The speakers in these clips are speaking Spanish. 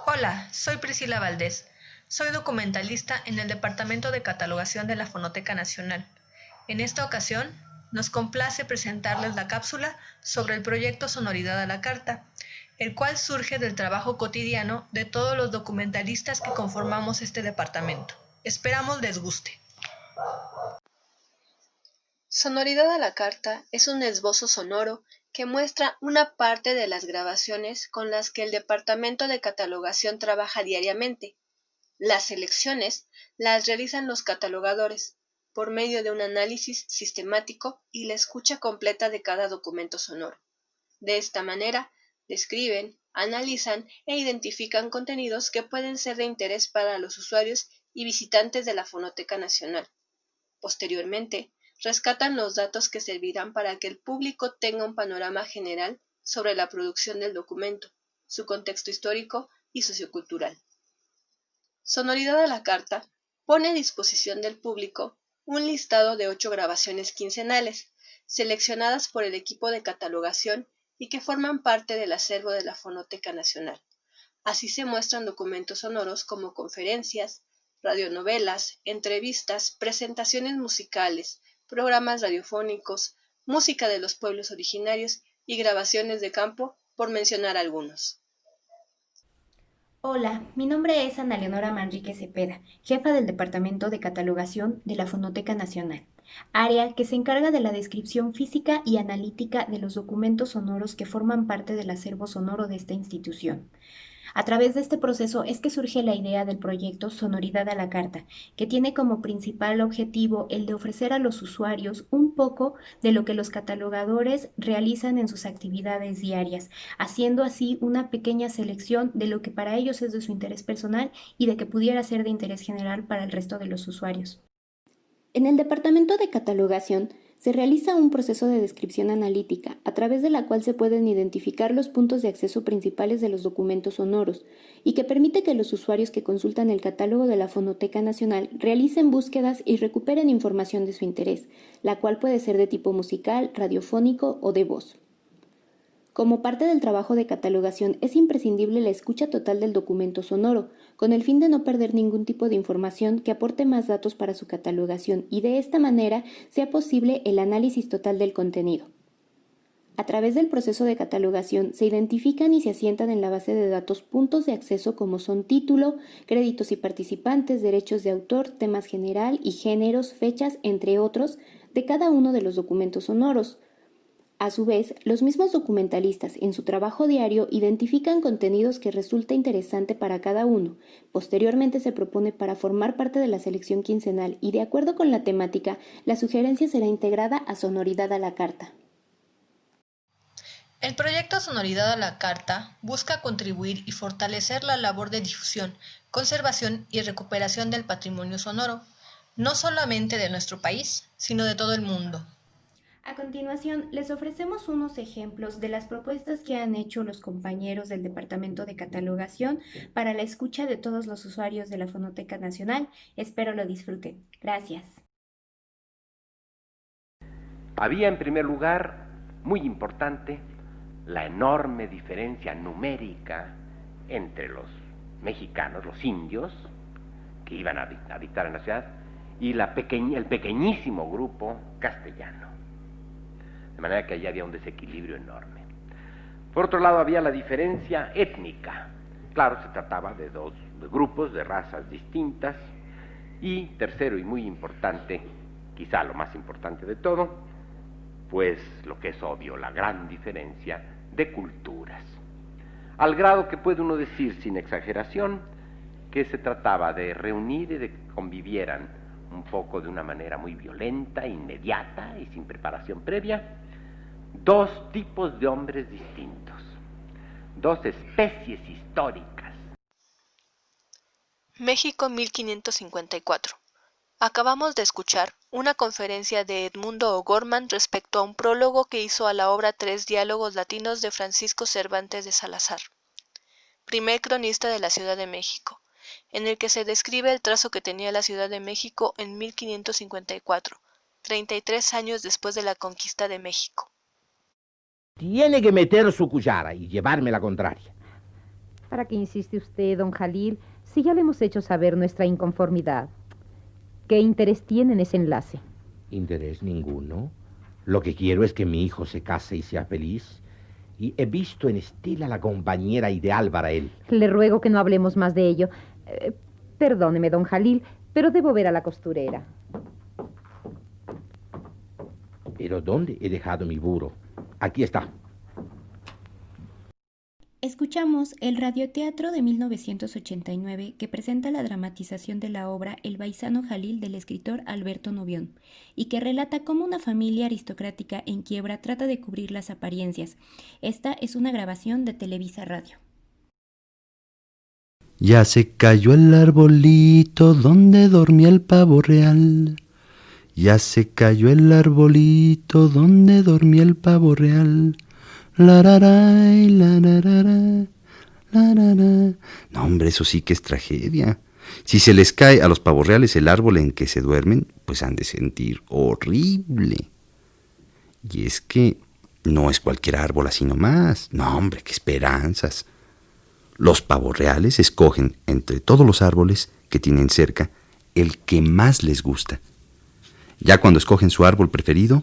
Hola, soy Priscila Valdés. Soy documentalista en el Departamento de Catalogación de la Fonoteca Nacional. En esta ocasión, nos complace presentarles la cápsula sobre el proyecto Sonoridad a la Carta, el cual surge del trabajo cotidiano de todos los documentalistas que conformamos este departamento. Esperamos les guste. Sonoridad a la Carta es un esbozo sonoro que muestra una parte de las grabaciones con las que el Departamento de Catalogación trabaja diariamente. Las selecciones las realizan los catalogadores por medio de un análisis sistemático y la escucha completa de cada documento sonoro. De esta manera, describen, analizan e identifican contenidos que pueden ser de interés para los usuarios y visitantes de la Fonoteca Nacional. Posteriormente, rescatan los datos que servirán para que el público tenga un panorama general sobre la producción del documento, su contexto histórico y sociocultural. Sonoridad a la Carta pone a disposición del público un listado de 8 grabaciones quincenales, seleccionadas por el equipo de catalogación y que forman parte del acervo de la Fonoteca Nacional. Así se muestran documentos sonoros como conferencias, radionovelas, entrevistas, presentaciones musicales, programas radiofónicos, música de los pueblos originarios y grabaciones de campo, por mencionar algunos. Hola, mi nombre es Ana Leonora Manrique Cepeda, jefa del Departamento de Catalogación de la Fonoteca Nacional, área que se encarga de la descripción física y analítica de los documentos sonoros que forman parte del acervo sonoro de esta institución. A través de este proceso es que surge la idea del proyecto Sonoridad a la Carta, que tiene como principal objetivo el de ofrecer a los usuarios un poco de lo que los catalogadores realizan en sus actividades diarias, haciendo así una pequeña selección de lo que para ellos es de su interés personal y de que pudiera ser de interés general para el resto de los usuarios. En el departamento de catalogación se realiza un proceso de descripción analítica, a través de la cual se pueden identificar los puntos de acceso principales de los documentos sonoros, y que permite que los usuarios que consultan el catálogo de la Fonoteca Nacional realicen búsquedas y recuperen información de su interés, la cual puede ser de tipo musical, radiofónico o de voz. Como parte del trabajo de catalogación es imprescindible la escucha total del documento sonoro, con el fin de no perder ningún tipo de información que aporte más datos para su catalogación y de esta manera sea posible el análisis total del contenido. A través del proceso de catalogación se identifican y se asientan en la base de datos puntos de acceso como son título, créditos y participantes, derechos de autor, temas general y géneros, fechas, entre otros, de cada uno de los documentos sonoros. A su vez, los mismos documentalistas en su trabajo diario identifican contenidos que resulta interesante para cada uno. Posteriormente se propone para formar parte de la selección quincenal y de acuerdo con la temática, la sugerencia será integrada a Sonoridad a la Carta. El proyecto Sonoridad a la Carta busca contribuir y fortalecer la labor de difusión, conservación y recuperación del patrimonio sonoro, no solamente de nuestro país, sino de todo el mundo. A continuación, les ofrecemos unos ejemplos de las propuestas que han hecho los compañeros del Departamento de Catalogación para la escucha de todos los usuarios de la Fonoteca Nacional. Espero lo disfruten. Gracias. Había en primer lugar, muy importante, la enorme diferencia numérica entre los mexicanos, los indios, que iban a habitar en la ciudad, y el pequeñísimo grupo castellano. De manera que allí había un desequilibrio enorme. Por otro lado, había la diferencia étnica. Claro, se trataba de dos grupos de razas distintas. Y tercero y muy importante, quizá lo más importante de todo, pues lo que es obvio, la gran diferencia de culturas. Al grado que puede uno decir sin exageración que se trataba de reunir y de que convivieran un poco de una manera muy violenta, inmediata y sin preparación previa, dos tipos de hombres distintos, dos especies históricas. México 1554. Acabamos de escuchar una conferencia de Edmundo O'Gorman respecto a un prólogo que hizo a la obra Tres diálogos latinos de Francisco Cervantes de Salazar, primer cronista de la Ciudad de México, en el que se describe el trazo que tenía la Ciudad de México en 1554, 33 años después de la conquista de México. Tiene que meter su cuchara y llevarme la contraria. ¿Para qué insiste usted, don Jalil, si ya le hemos hecho saber nuestra inconformidad? ¿Qué interés tiene en ese enlace? Interés ninguno. Lo que quiero es que mi hijo se case y sea feliz. Y he visto en Estela la compañera ideal para él. Le ruego que no hablemos más de ello. Perdóneme, don Jalil, pero debo ver a la costurera. ¿Pero dónde he dejado mi burro? Aquí está. Escuchamos el radioteatro de 1989 que presenta la dramatización de la obra El Baizano Jalil del escritor Alberto Novión y que relata cómo una familia aristocrática en quiebra trata de cubrir las apariencias. Esta es una grabación de Televisa Radio. Ya se cayó el arbolito donde dormía el pavo real. Ya se cayó el arbolito donde dormía el pavo real. Lararay, lararara, larara. No, hombre, eso sí que es tragedia. Si se les cae a los pavos reales el árbol en que se duermen, pues han de sentir horrible. Y es que no es cualquier árbol así nomás. No, hombre, qué esperanzas. Los pavos reales escogen entre todos los árboles que tienen cerca el que más les gusta. Ya cuando escogen su árbol preferido,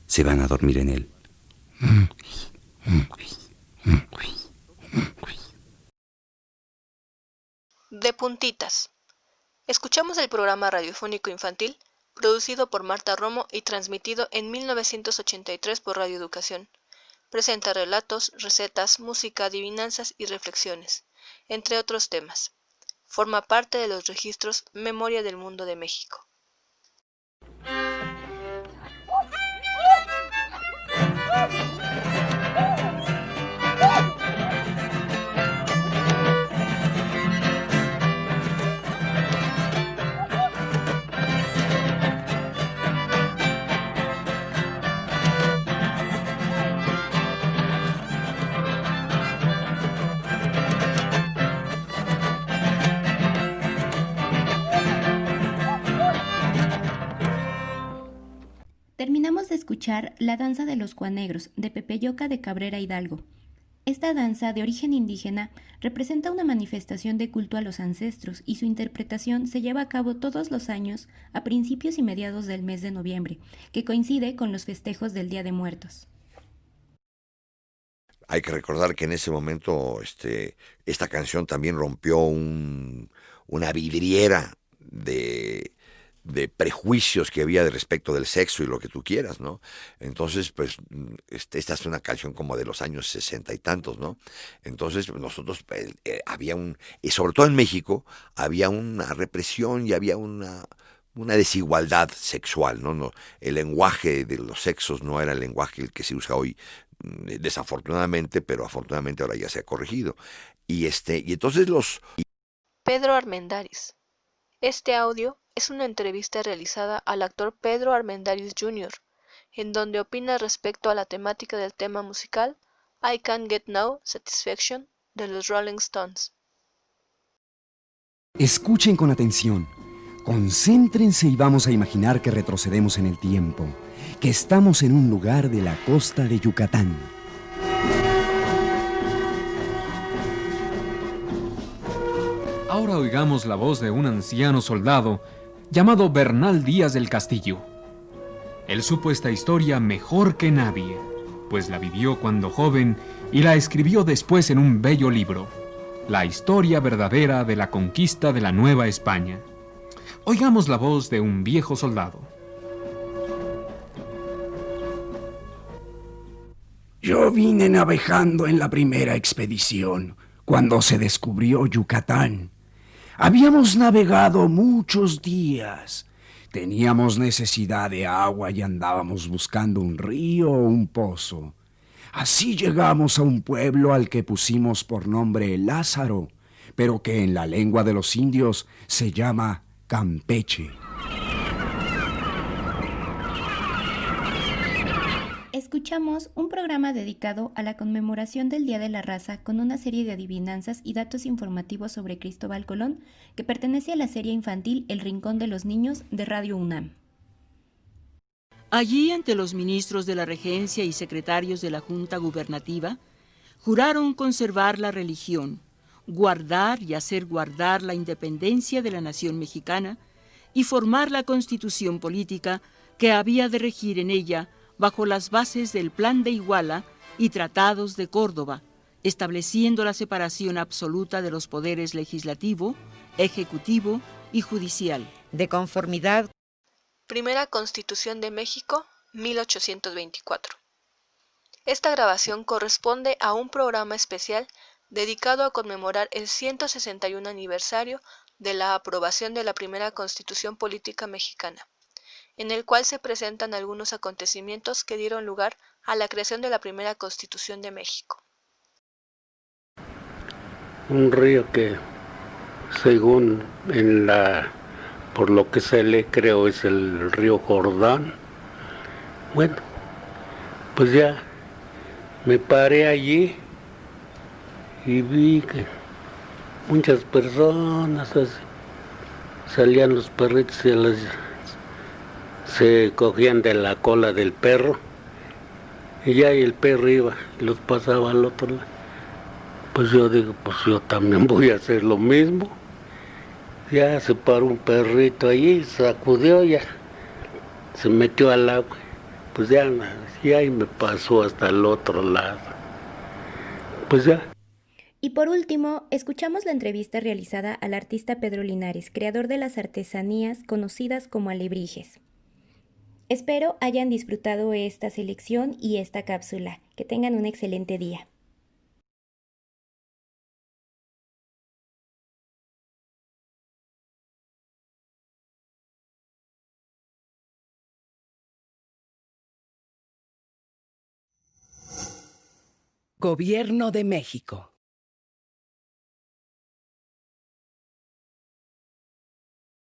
se van a dormir en él. De puntitas. Escuchamos el programa radiofónico infantil producido por Marta Romo y transmitido en 1983 por Radio Educación. Presenta relatos, recetas, música, adivinanzas y reflexiones, entre otros temas. Forma parte de los registros Memoria del Mundo de México. Terminamos de escuchar La danza de los cuanegros, de Pepe Lloca de Cabrera Hidalgo. Esta danza, de origen indígena, representa una manifestación de culto a los ancestros y su interpretación se lleva a cabo todos los años a principios y mediados del mes de noviembre, que coincide con los festejos del Día de Muertos. Hay que recordar que en ese momento esta canción también rompió una vidriera de prejuicios que había de respecto del sexo y lo que tú quieras, ¿no? Entonces, pues, esta es una canción como de los años 60 y tantos, ¿no? Entonces, nosotros, y sobre todo en México, había una represión y había una desigualdad sexual, ¿no? No, el lenguaje de los sexos no era el lenguaje el que se usa hoy, desafortunadamente, pero afortunadamente ahora ya se ha corregido. Y entonces Pedro Armendáriz. Este audio es una entrevista realizada al actor Pedro Armendáriz Jr., en donde opina respecto a la temática del tema musical I Can't Get No Satisfaction de los Rolling Stones. Escuchen con atención, concéntrense y vamos a imaginar que retrocedemos en el tiempo, que estamos en un lugar de la costa de Yucatán. Ahora oigamos la voz de un anciano soldado llamado Bernal Díaz del Castillo. Él supo esta historia mejor que nadie, pues la vivió cuando joven y la escribió después en un bello libro, La historia verdadera de la conquista de la Nueva España. Oigamos la voz de un viejo soldado. Yo vine navegando en la primera expedición, cuando se descubrió Yucatán. Habíamos navegado muchos días. Teníamos necesidad de agua y andábamos buscando un río o un pozo. Así llegamos a un pueblo al que pusimos por nombre Lázaro, pero que en la lengua de los indios se llama Campeche. Escuchamos un programa dedicado a la conmemoración del Día de la Raza con una serie de adivinanzas y datos informativos sobre Cristóbal Colón que pertenece a la serie infantil El Rincón de los Niños de Radio UNAM. Allí, ante los ministros de la Regencia y secretarios de la Junta Gubernativa, juraron conservar la religión, guardar y hacer guardar la independencia de la nación mexicana y formar la constitución política que había de regir en ella bajo las bases del Plan de Iguala y Tratados de Córdoba, estableciendo la separación absoluta de los poderes legislativo, ejecutivo y judicial. De conformidad. Primera Constitución de México, 1824. Esta grabación corresponde a un programa especial dedicado a conmemorar el 161 aniversario de la aprobación de la primera Constitución Política Mexicana, en el cual se presentan algunos acontecimientos que dieron lugar a la creación de la primera Constitución de México. Un río que, según por lo que se lee, creo es el río Jordán. Bueno, pues ya me paré allí y vi que muchas personas salían los perritos y se cogían de la cola del perro y ya el perro iba y los pasaba al otro lado. Pues yo digo, pues yo también voy a hacer lo mismo. Ya se paró un perrito allí, sacudió, ya se metió al agua. Pues ya y me pasó hasta el otro lado. Pues ya. Y por último, escuchamos la entrevista realizada al artista Pedro Linares, creador de las artesanías conocidas como alebrijes. Espero hayan disfrutado esta selección y esta cápsula. Que tengan un excelente día. Gobierno de México.